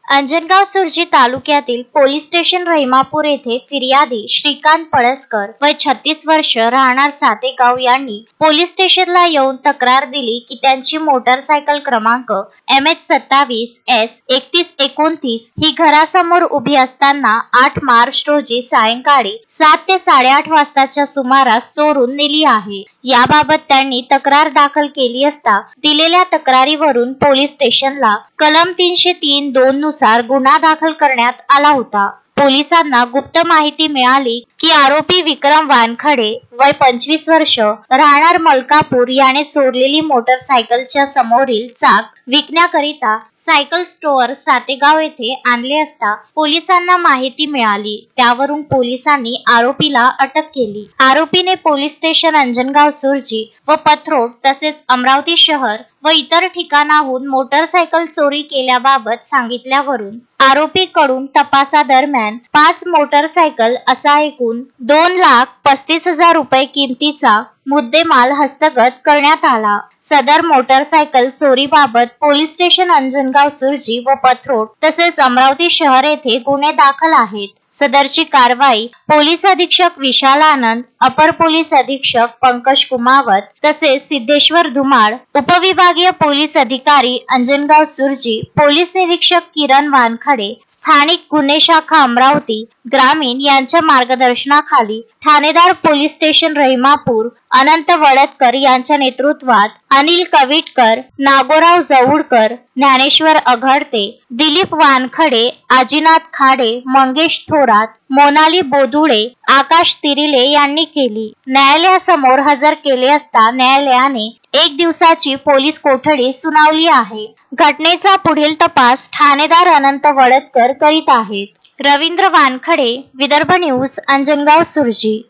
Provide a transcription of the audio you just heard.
अंजनगाव सुर्जी तालुक्यातील police station रहिमापूर येथे फिर्यादी श्रीकांत पळसकर वय 36 वर्ष राहणार सातेगाव यांनी पोलीस स्टेशनला येऊन तक्रार दिली की त्यांची मोटरसायकल क्रमांक MH27S3129 ही घरासमोर उभी असताना 8 मार्च रोजी सायंकाळी 7 ते 8:30 वाजताच्या सुमारास चोरून नेली आहे। याबाबत त्यांनी तक्रार दाखल केली असता दिलेल्या तक्रारीवरून पोलीस स्टेशनला कलम 303(2) नुसार गुन्हा दाखल करण्यात आला होता। पोलिसांना गुप्त माहिती मिळाली की आरोपी विक्रम वानखडे वय 25 वर्ष राहणार मलकापूर याने चोरलेली मोटरसायकलच्या समोरील चाक विकण्याकरिता सायकल स्टोअर सातेगाव येथे आणले असता पोलिसांना माहिती मिळाली। त्यावरून पोलिसांनी आरोपीला अटक केली। आरोपीने पोलीस स्टेशन अंजनगाव सुर्जी व पथरोड तसेच अमरावती शहर व इतर ठिकाणाहून मोटरसायकल चोरी केल्याबाबत सांगितल्यावरून आरोपीकडून तपासादरम्यान 5 मोटरसायकल असा एकूण 2,35,000 रुपये किमतीचा मुद्देमाल हस्तगत करण्यात आला। सदर motorcycle चोरीबाबत police station Anjangaon Surji व पथरोड तसेच अमरावती शहर येथे गुन्हे दाखल आहेत। सदरची कारवाई पोलीस अधीक्षक विशाल आनंद, अपर पोलीस अधीक्षक पंकज कुमावत तसेच सिद्धेश्वर धुमाळ, उपविभागीय पोलीस अधिकारी अंजनगाव सुर्जी, पोलीस निरीक्षक किरण वानखडे, स्थानिक गुन्हे शाखा अमरावती ग्रामीण यांच्या मार्गदर्शनाखाली ठाणेदार पोलीस स्टेशन रहिमापूर अनंत वडतकर यांच्या नेतृत्वात अनिल कविटकर, नागोराव जवुडकर, ज्ञानेश्वर अघडते, दिलीप वानखडे, आजीनाथ खाडे, मंगेश थोरात, मोनाली बोदुळे, आकाश तिरिले यांनी केली। न्यायालयासमोर हजर केले असता न्यायालयाने 1 दिवसाची पोलीस कोठडी सुनावली आहे। घटनेचा पुढील तपास ठाणेदार अनंत वडतकर करीत आहेत। रवींद्र वानखडे, विदर्भ न्यूज, अंजनगाव सुर्जी।